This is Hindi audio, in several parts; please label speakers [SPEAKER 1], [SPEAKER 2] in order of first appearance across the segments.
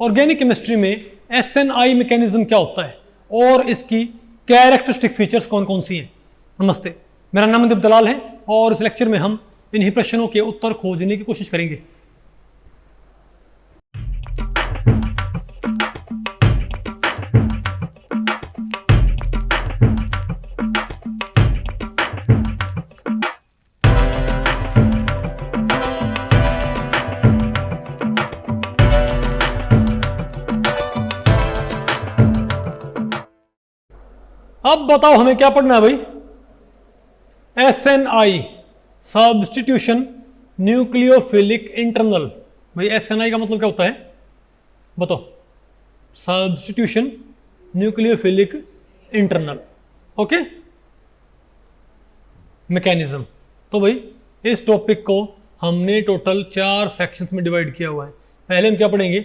[SPEAKER 1] ऑर्गेनिक केमिस्ट्री में SNI मैकेनिज्म क्या होता है और इसकी कैरेक्टरिस्टिक फीचर्स कौन कौन सी हैं। नमस्ते, मेरा नाम मनदीप दलाल है और इस लेक्चर में हम इन्हीं प्रश्नों के उत्तर खोजने की कोशिश करेंगे। अब बताओ हमें क्या पढ़ना है भाई। SNI substitution nucleophilic internal. भाई SNI का मतलब क्या होता है बताओ। Substitution nucleophilic internal, okay, mechanism. तो भाई इस टॉपिक को हमने टोटल 4 सेक्शंस में डिवाइड किया हुआ है। पहले हम क्या पढ़ेंगे,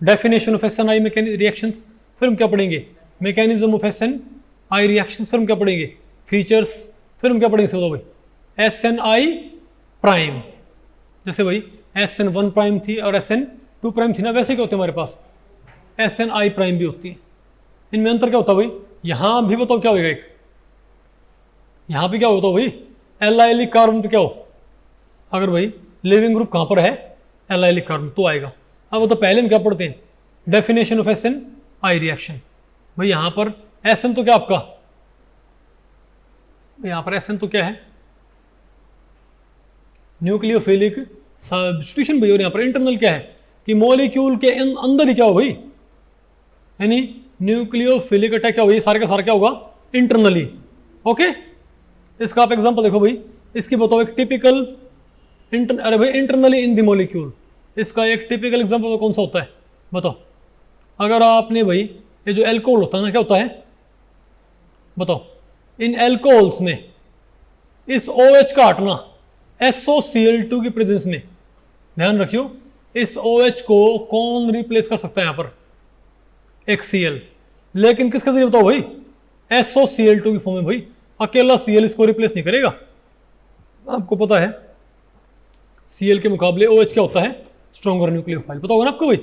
[SPEAKER 1] डेफिनेशन ऑफ SNI रिएक्शंस, फिर हम क्या पढ़ेंगे, मैकेनिज्म ऑफ SNI रिएक्शन, फिर हम क्या पढ़ेंगे, फीचर्स, फिर हम क्या पढ़ेंगे बताओ भाई, SNI प्राइम। जैसे भाई SN1 प्राइम थी और SN2 प्राइम थी ना, वैसे क्या होते हैं हमारे पास SNI प्राइम भी होती है। इनमें अंतर क्या होता है भाई, यहां भी बताओ क्या होगा, एक यहां पे क्या होता है भाई, एल्लाइलिक कार्बन पे क्या हो, अगर भाई लिविंग ग्रुप कहां पर है एल्लाइलिक कार्बन तो आएगा। अब तो पहले हम क्या पढ़ते हैं, डेफिनेशन ऑफ SNI रिएक्शन। भाई यहां पर SN तो क्या आपका, यहां पर SN तो क्या है, न्यूक्लियोफिलिक सब्स्टिट्यूशन भाई, और यहां पर इंटरनल क्या है कि मॉलिक्यूल के अंदर ही क्या हो भाई, यानी न्यूक्लियोफिलिक अटैक क्या हो, सारे का सारा क्या होगा इंटरनली, ओके। इसका आप एग्जांपल देखो भाई, इसकी बताओ एक टिपिकल अरे भाई इंटरनली इन द मॉलिक्यूल, इसका एक टिपिकल एग्जांपल कौन सा होता है बताओ। अगर आपने भाई ये जो एल्कोहल होता है ना, क्या होता है बताओ, इन एल्कोहल्स में इस OH का हटना SOCl2 की प्रेजेंस में, ध्यान रखियो इस OH को कौन रिप्लेस कर सकता है यहां पर, एक Cl, लेकिन किसके जरिए बताओ भाई, SOCl2 की फॉर्म में। भाई अकेला Cl इसको रिप्लेस नहीं करेगा, आपको पता है Cl के मुकाबले OH क्या होता है, स्ट्रॉन्गर न्यूक्लियोफाइल, पता होगा ना आपको भाई।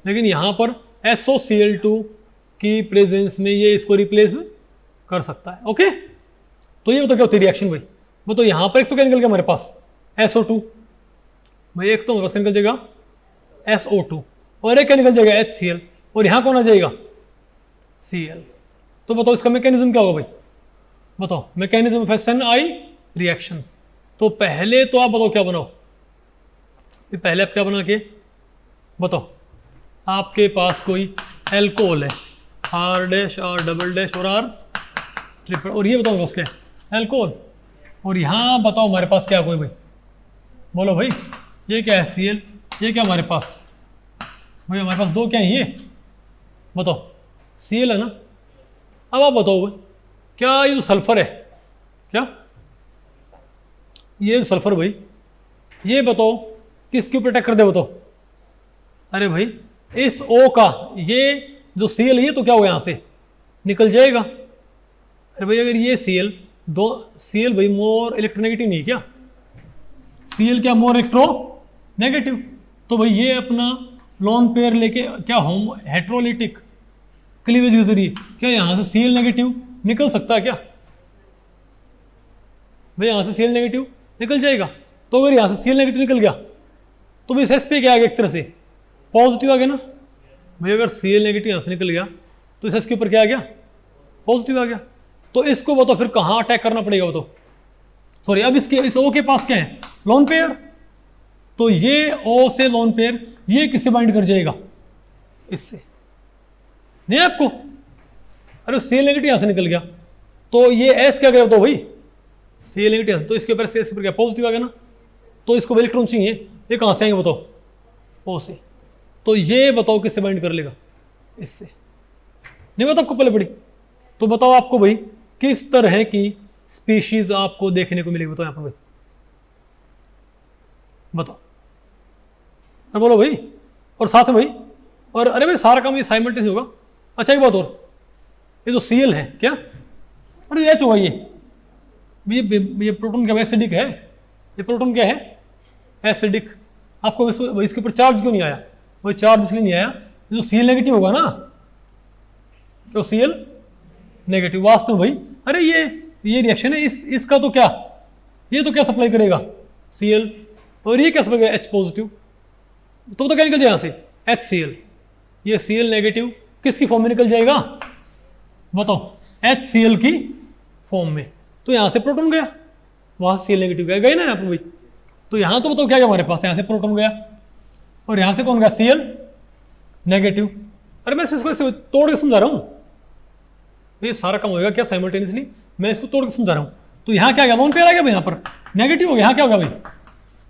[SPEAKER 1] लेकिन यहां पर SOCl2 की प्रेजेंस में ये इसको रिप्लेस कर सकता है, ओके। तो ये बताओ क्या होती है रिएक्शन भाई, वो तो यहां पर एक तो क्या निकल गया हमारे पास SO2 भाई, एक तो हमारे पास निकल जाएगा SO2 और एक क्या निकल जाएगा HCl, और यहां कौन आ जाएगा Cl। तो बताओ इसका मैकेनिज्म क्या होगा भाई, बताओ मैकेनिज्म ऑफ SNI रिएक्शंस। तो पहले तो आप बताओ क्या बनाओ, पहले आप क्या बना के बताओ, आपके पास कोई एल्कोहल है R' R डबल डैश और R ट्रिपल, और ये बताओ उसके एल्कोहल, और यहां बताओ हमारे पास क्या कोई भाई, बोलो भाई ये क्या है Cl, ये क्या हमारे पास भाई, हमारे पास दो क्या है ये बताओ, Cl है ना। अब आप बताओ भाई क्या ये जो सल्फर है, क्या ये सल्फर भाई, ये बताओ किसके ऊपर अटैक कर दे बताओ, अरे भाई इस O का, ये जो Cl है ये तो क्या होगा यहां से निकल जाएगा। अरे भाई अगर ये Cl दो Cl भाई मोर इलेक्ट्रोनेगेटिव नहीं क्या, Cl क्या मोर इलेक्ट्रोनेगेटिव, तो भाई ये अपना लॉन पेयर लेके क्या होम हेट्रोलिटिक क्लीवेज के जरिए क्या यहां से Cl नेगेटिव निकल सकता है क्या भाई, यहां से Cl नेगेटिव निकल जाएगा। तो अगर यहां से Cl नेगेटिव निकल गया तो भाई इस पे क्या आ गया, एक तरह से पॉजिटिव आ गया ना भाई। अगर Cl नेगेटिव यहां से निकल गया तो इस के ऊपर क्या आ गया, पॉजिटिव आ गया। तो इसको बताओ फिर कहां अटैक करना पड़ेगा बताओ, सॉरी अब इसके इस O के पास क्या है लोन पेयर, तो ये O से लोन पेयर ये किससे बाइंड कर जाएगा, इससे नहीं आपको। अरे Cl नेगेटिव यहां से निकल गया तो ये S क्या गया बताओ भाई, Cl नेगेटिव, तो इसके ऊपर से S पर क्या पॉजिटिव आ गया ना, तो इसको इलेक्ट्रॉन चाहिए, ये कहां से आएंगे बताओ O से, तो ये बताओ किससे बाइंड कर लेगा, इससे। नहीं बताओ आपको पहले पड़ी, तो बताओ आपको भाई किस तरह की स्पीशीज आपको देखने को मिलेगी बताओ यहां पर भाई, बताओ और बोलो भाई, और साथ में भाई, और अरे भाई सारा काम ये साइमल्टेनियस होगा। अच्छा एक बात और, ये जो Cl है क्या, अरे H होगा ये प्रोटॉन क्या एसिडिक है, ये प्रोटॉन क्या है एसिडिक। आपको इसके ऊपर चार्ज क्यों नहीं आया, वो चार्ज इसलिए नहीं आया जो Cl नेगेटिव होगा ना, क्यों Cl नेगेटिव वास्तव में भाई, अरे ये रिएक्शन है, इसका तो क्या, ये तो क्या सप्लाई करेगा Cl, और ये क्या सप्लाई करेगा H पॉजिटिव, तो क्या निकल जाए यहाँ से HCl, ये Cl नेगेटिव किसकी फॉर्म में निकल जाएगा बताओ, HCl की फॉर्म में। तो यहाँ से प्रोटॉन गया, वहां से Cl नेगेटिव गया ना यहाँ पर भाई, तो यहाँ तो बताओ क्या गया हमारे पास, यहाँ से प्रोटॉन गया और यहाँ से कौन गया Cl नेगेटिव। अरे मैं इसको तोड़ के समझा रहा हूँ, ये सारा काम होगा क्या साइमल्टेनियसली, मैं इसको तोड़ के समझा रहा हूँ। तो यहाँ क्या गया, लोन पेयर आ गया भाई, यहाँ पर नेगेटिव हो गया, यहाँ क्या होगा भाई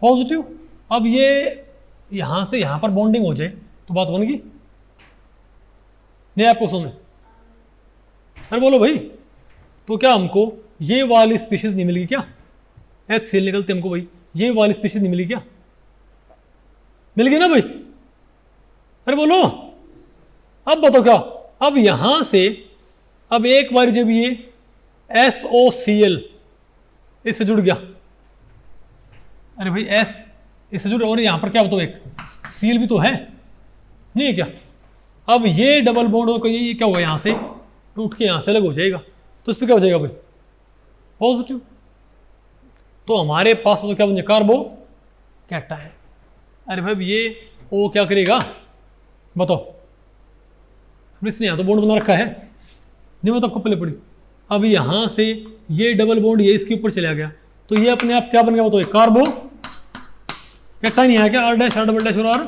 [SPEAKER 1] पॉजिटिव। अब ये यहाँ से यहाँ पर बॉन्डिंग हो जाए तो बात बन गई नहीं आपको सुने, अरे बोलो भाई, तो क्या हमको ये वाली स्पीशीज नहीं मिलेगी क्या, HCl निकलते हमको भाई, ये वाली स्पीशीज नहीं मिली क्या, मिल गई ना भाई, अरे बोलो। अब बताओ क्या, अब यहां से अब एक बार जब ये SOCl इससे जुड़ गया, अरे भाई S इससे जुड़, और यहां पर क्या बताओ एक Cl भी तो है नहीं है क्या, अब ये डबल बॉन्ड हो, ये क्या होगा, यहां से टूट के यहां से अलग हो जाएगा, तो इस पर क्या हो जाएगा भाई पॉजिटिव। तो हमारे पास तो क्या बन जाए कार्बो कैटायन। अरे भाई ये O क्या करेगा बताओ, इसने यहां तो बॉन्ड बना रखा है नहीं, मतलब आपको पहले पड़ी, अब यहां से ये डबल बॉन्ड ये इसके ऊपर चला गया, तो ये अपने आप क्या बन गया बताओ, कार्बो कैटायन। यहाँ क्या R dash R double dash और R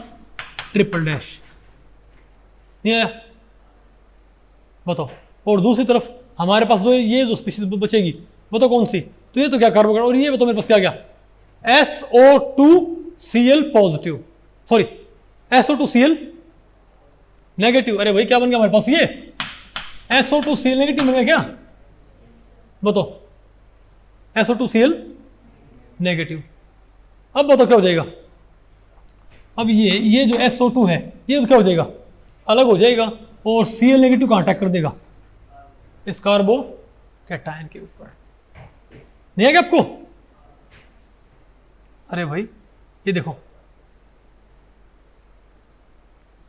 [SPEAKER 1] ट्रिपल डैश नहीं आया बताओ। और दूसरी तरफ हमारे पास जो ये जो स्पीशीज बचेगी बताओ कौन सी, तो ये तो क्या कार्बो, और ये बताओ मेरे पास क्या गया SO2Cl positive, sorry SO2Cl negative. अरे भाई क्या बन गया हमारे पास, ये SO2Cl नेगेटिव बन गया क्या बताओ, SO2Cl नेगेटिव। अब बताओ क्या हो जाएगा, अब ये जो SO2 है ये तो क्या हो जाएगा अलग हो जाएगा, और Cl नेगेटिव का अटैक कर देगा इस कार्बो कैटायन के ऊपर, नहीं है क्या आपको। अरे भाई ये देखो,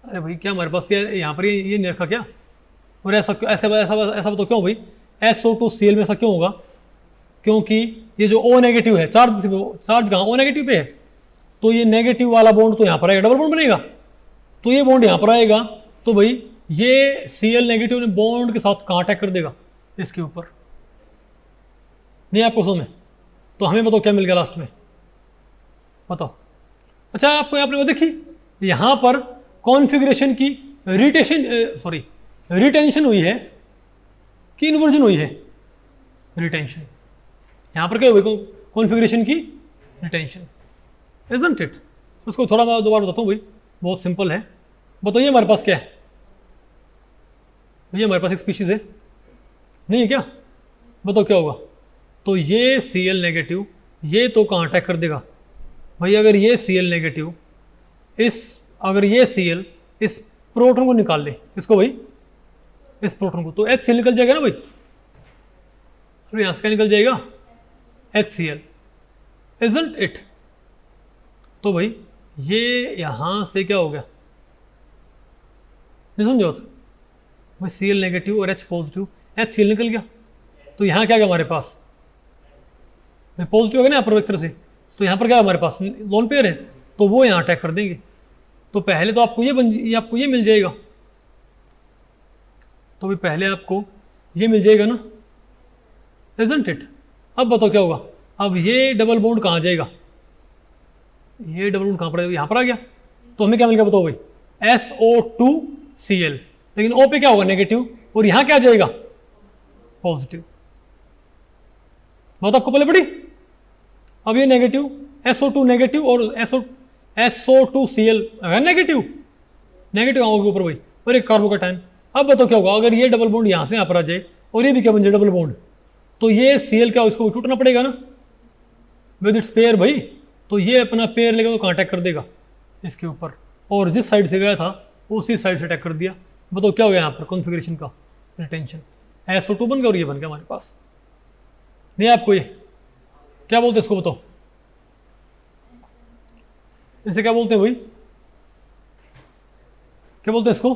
[SPEAKER 1] अरे भाई क्या हमारे पास यहाँ पर ये नहीं रखा क्या, और ऐसा ऐसा ऐसा ऐसा तो क्यों भाई SO2Cl में ऐसा क्यों होगा, क्योंकि ये जो O नेगेटिव है, चार्ज कहाँ O नेगेटिव पे है, तो ये नेगेटिव वाला बॉन्ड तो यहाँ पर आएगा, डबल बॉन्ड बनेगा, तो ये बॉन्ड यहाँ पर आएगा, तो भाई ये Cl नेगेटिव ने बॉन्ड के साथ कहाँ अटैक कर देगा इसके ऊपर, नहीं आपको समझ में। तो हमें बताओ क्या मिल गया लास्ट में बताओ। अच्छा आपको यहाँ पर देखिए, यहाँ पर कॉन्फ़िगरेशन की रिटेंशन हुई है कि इन्वर्जन हुई है, रिटेंशन। यहाँ पर क्या हुई कॉन्फ़िगरेशन की रिटेंशन, इजंट इट। उसको थोड़ा मैं दोबारा बताता हूँ भाई, बहुत सिंपल है। बताइए हमारे पास क्या है, ये हमारे पास एक स्पीशीज है नहीं है क्या, बताओ क्या होगा। तो ये Cl नेगेटिव ये तो कहाँ अटैक कर देगा भाई, अगर ये Cl नेगेटिव अगर ये Cl इस प्रोटॉन को निकाल ले, इसको भाई इस प्रोटॉन को, तो HCl निकल जाएगा ना भाई, तो यहाँ से क्या निकल जाएगा HCl, इजंट इट। तो भाई ये यहाँ से क्या हो गया नहीं समझो भाई, Cl नेगेटिव और H पॉजिटिव, HCl निकल गया, तो यहाँ क्या गया हमारे पास पॉजिटिव हो गया ना यहाँ पर एक तरह से, तो यहाँ पर क्या है हमारे पास लोन पेयर है, तो वो यहाँ अटैक कर देंगे। तो पहले तो आपको आपको ये मिल जाएगा, तो भी पहले आपको ये मिल जाएगा ना, इजंट इट। अब बताओ क्या होगा, अब ये डबल बॉन्ड कहाँ जाएगा, ये डबल बॉन्ड कहाँ पर यहाँ पर आ गया, तो हमें क्या मिल गया बताओ भाई SO2Cl, लेकिन O पे क्या होगा नेगेटिव, और यहाँ क्या जाएगा पॉजिटिव, बात आपको पहले पड़ी। अब ये नेगेटिव SO2 नेगेटिव और SO2Cl नेगेटिव आओगे ऊपर भाई, और एक कार्बोकैटायन। अब बताओ क्या होगा, अगर ये डबल बॉन्ड यहाँ से यहाँ पर आ जाए और ये भी क्या बन जाए डबल बॉन्ड, तो ये Cl क्या इसको टूटना पड़ेगा ना विद इट्स पेयर भाई, तो ये अपना पेयर लेगा तो कांटेक्ट कर देगा इसके ऊपर, और जिस साइड से गया था उसी साइड से अटैक कर दिया। बताओ क्या हो गया यहाँ पर कॉन्फ़िगरेशन का रिटेंशन, SO2 बन गया और ये बन गया हमारे पास। नहीं आपको ये क्या बोलते हैं इसको बताओ, इसे क्या बोलते हैं भाई क्या बोलते हैं इसको,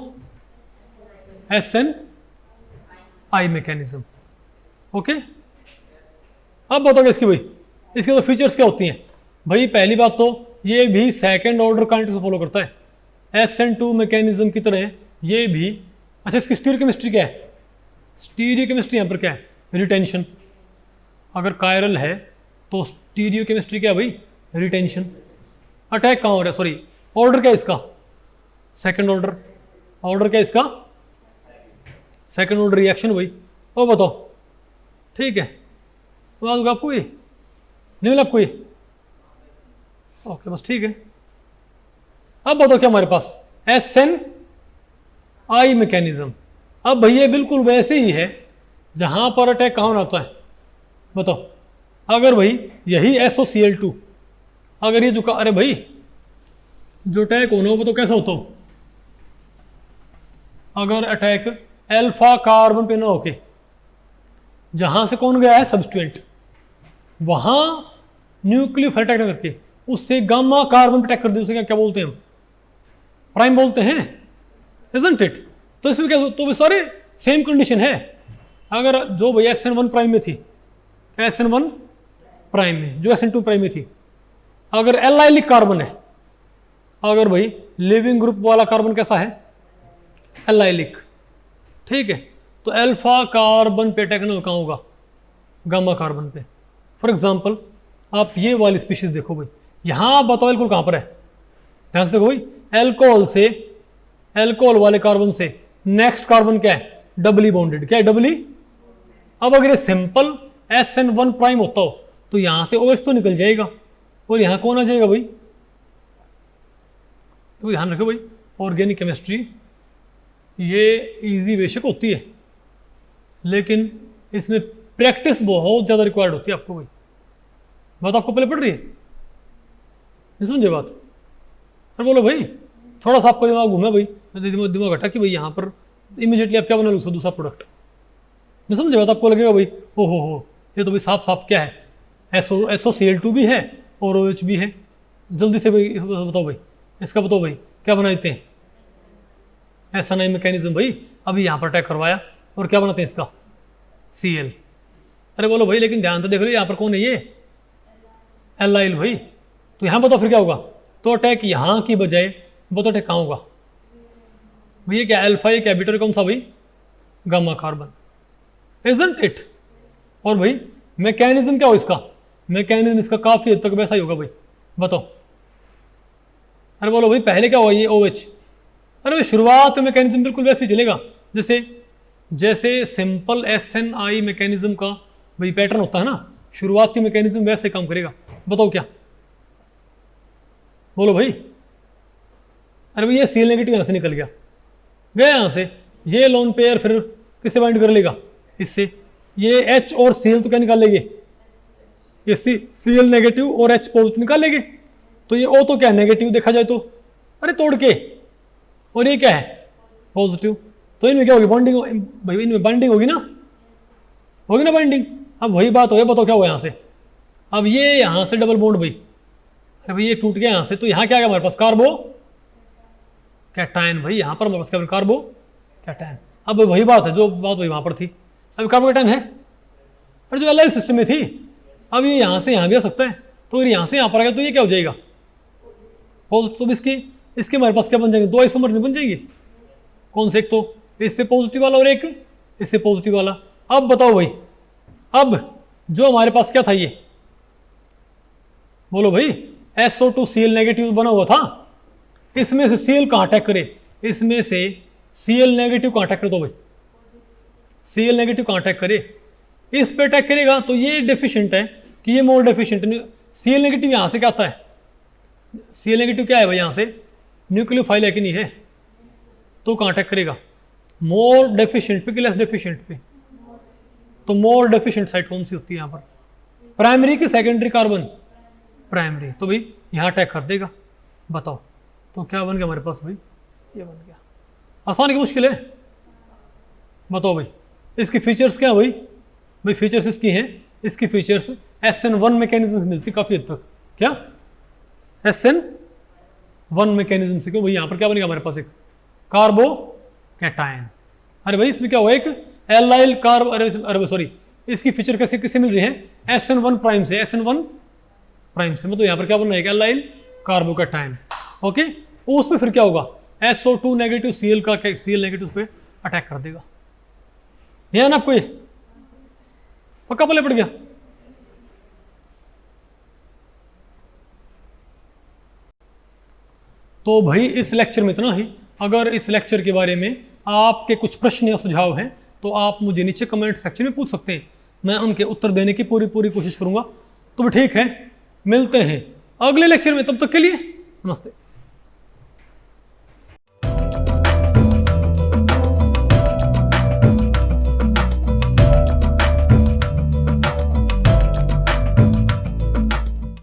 [SPEAKER 1] SNI मैकेनिज्म। ओके, अब बताओगे इसकी भाई, इसके तो फीचर्स क्या होती हैं भाई। पहली बात तो ये भी सेकंड ऑर्डर काइनेटिक्स को फॉलो करता है, SN2 मैकेनिज्म की तरह ये भी। अच्छा, इसकी स्टीरियो केमिस्ट्री क्या है, स्टीरियो केमिस्ट्री यहाँ पर क्या है, रिटेंशन। अगर कायरल है तो स्टीरियो केमिस्ट्री क्या है भाई, रिटेंशन। अटैक कहाँ हो रहा है, सॉरी ऑर्डर क्या है इसका, सेकंड ऑर्डर। ऑर्डर क्या है इसका, सेकंड ऑर्डर रिएक्शन भाई। ओ बताओ, ठीक है, तो आज आपको ये नहीं मिला आपको ये, ओके बस ठीक है। अब बताओ क्या हमारे पास, SNI मैकेनिज्म। अब भैया बिल्कुल वैसे ही है जहां पर अटैक कहाँ होता है, बताओ। अगर भाई यही SOCl2, अगर ये जो अरे भाई जो अटैक होना हो वो तो कैसा होता हो, अगर अटैक अल्फा कार्बन पे ना होके जहां से कौन गया है सब्सटीट्यूएंट, वहां न्यूक्लियोफाइल अटैक करके उससे गामा कार्बन पे अटैक कर दे, उसे क्या बोलते हैं हम, प्राइम बोलते हैं, इजंट इट। तो इसमें क्या, तो सारे सेम कंडीशन है। अगर जो भाई SN1 प्राइम में थी, SN1 प्राइम में जो SN2 प्राइम में थी, अगर एलाइलिक कार्बन है, अगर भाई लिविंग ग्रुप वाला कार्बन कैसा है, एलाइलिक, ठीक है, तो अल्फा कार्बन पे अटैक कहाँ होगा, गामा कार्बन पे। फॉर एग्जांपल आप ये वाली स्पीशीज देखो भाई, यहां आप बताओ एल्कोहल कहां पर है, ध्यान से देखो भाई, एल्कोहल से, एल्कोहल वाले कार्बन से नेक्स्ट कार्बन क्या है, डबली बॉन्डेड, क्या है, डबली। अब अगर ये सिंपल SN1 प्राइम होता हो तो यहां से OH तो निकल जाएगा और यहां कौन आ जाएगा भाई। तो ध्यान रखो भाई, ऑर्गेनिक केमिस्ट्री ये इजी बेशक होती है, लेकिन इसमें प्रैक्टिस बहुत ज़्यादा रिक्वायर्ड होती है आपको भाई। बात आपको पहले पढ़ रही है, नहीं समझे बात, अरे बोलो भाई, थोड़ा सा आपका दिमाग घूमे भाई, दिमाग हटा कि भाई यहाँ पर इमीडिएटली आप क्या बना लो दूसरा प्रोडक्ट, नहीं समझे बात, आपको लगेगा भाई हो ये तो भाई साफ साफ क्या है, SOCl2 भी है और OH भी है। जल्दी से भाई बताओ भाई, इसका बताओ भाई क्या बनाते हैं, SNI मैकेनिज्म भाई। अभी यहाँ पर अटैक करवाया और क्या बनाते हैं इसका, Cl। अरे बोलो भाई, लेकिन ध्यान तो देख लो यहाँ पर कौन है, ये एलाइल भाई। तो यहाँ बताओ फिर क्या होगा, तो अटैक यहाँ की बजाय बताओ अटैक कहाँ होगा भैया, क्या अल्फा, ये कैपिटल कौन सा भाई, गामा कार्बन, इजंट इट। और भाई मैकेनिज्म क्या हो इसका, मैकेनिज्म इसका काफी हद तक वैसा ही होगा भाई, बताओ। अरे बोलो भाई पहले क्या हुआ, ये OH। अरे भाई शुरुआत में मैकेनिज्म बिल्कुल वैसे ही चलेगा जैसे सिंपल SNI मैकेनिज्म का भाई पैटर्न होता है ना, शुरुआती मैकेनिज्म वैसे काम करेगा। बताओ क्या, बोलो भाई। अरे भाई ये Cl नेगेटिव यहां से निकल गया यहां से, ये लोन पेयर फिर किससे बाइंड कर लेगा, इससे। ये H और Cl तो क्या निकाल लेंगे, ये Cl नेगेटिव और H पॉजिटिव निकाल लेंगे, तो ये O तो क्या है, नेगेटिव देखा जाए तो, अरे तोड़ के, और ये क्या है, पॉजिटिव। तो इनमें क्या होगी, बॉन्डिंग भाई, इनमें बाइंडिंग होगी ना बाइंडिंग। अब वही बात हो, बताओ क्या हुआ यहाँ से, अब ये यहाँ से डबल बॉन्ड भाई, अरे भाई ये टूट गया यहाँ से, तो यहाँ क्या है हमारे पास, कार्बो कैटायन भाई, यहाँ पर हमारे पास क्या, कार्बो कैटायन। अब वही बात है जो बात वही वहाँ पर थी, अब कार्बो कैटायन है, अरे जो एलाइल सिस्टम में थी, अब ये यहाँ से यहाँ भी आ सकता है, तो यहाँ से यहाँ पर आ गया तो ये क्या हो जाएगा, तो इसके हमारे पास क्या बन जाएंगे, दो आइसोमर नहीं बन जाएंगे, कौन से, एक तो इस पे पॉजिटिव वाला और एक इससे पॉजिटिव वाला। अब बताओ भाई, अब जो हमारे पास क्या था, ये बोलो भाई, SO2Cl नेगेटिव बना हुआ था, इसमें से Cl कहाँ अटैक करे, इसमें से Cl नेगेटिव कहाँ अटैक करे, तो भाई Cl नेगेटिव कहाँ अटैक करे, इस पे अटैक करेगा, तो ये डेफिशिएंट है कि ये मोर डेफिशिएंट। Cl नेगेटिव यहाँ से क्या आता है, Cl नेगेटिव क्या है भाई, यहाँ से न्यूक्लियोफाइल है कि नहीं है, तो कहाँ अटैक करेगा, मोर डेफिशिएंट पे कि लेस डेफिशिएंट पे, तो मोर डेफिशिएंट साइट कौन सी होती है यहाँ पर, प्राइमरी की सेकेंडरी कार्बन, प्राइमरी, तो भाई यहाँ अटैक कर देगा। बताओ तो क्या बन गया हमारे पास भाई, ये बन गया। आसान की मुश्किल है, बताओ भाई इसकी फीचर्स क्या है भाई फीचर्स इसकी हैं, इसकी फीचर्स SN1 मैकेनिज्म से मिलती काफी हद तक, क्या SN1 मैकेनिज्म से, क्यों भाई यहाँ पर क्या बनेगा हमारे पास, एक कार्बो कैटायन। अरे भाई इसमें क्या हुआ, एक एलाइल कार्ब, अरे सॉरी, इसकी फीचर कैसे किसे मिल रही है, SN1 प्राइम से, SN1 प्राइम से, मतलब यहाँ पर क्या बन रहा है, एलाइल कार्बोकैटायन। ओके, उसमें फिर क्या होगा, SO2 नेगेटिव Cl का Cl नेगेटिव पे अटैक कर देगा। ध्यान आपको ये पक्का पल्ले पड़ गया। तो भाई इस लेक्चर में इतना ही। अगर इस लेक्चर के बारे में आपके कुछ प्रश्न या सुझाव हैं तो आप मुझे नीचे कमेंट सेक्शन में पूछ सकते हैं, मैं उनके उत्तर देने की पूरी कोशिश करूंगा। तो ठीक है, मिलते हैं अगले लेक्चर में, तब तक के लिए नमस्ते।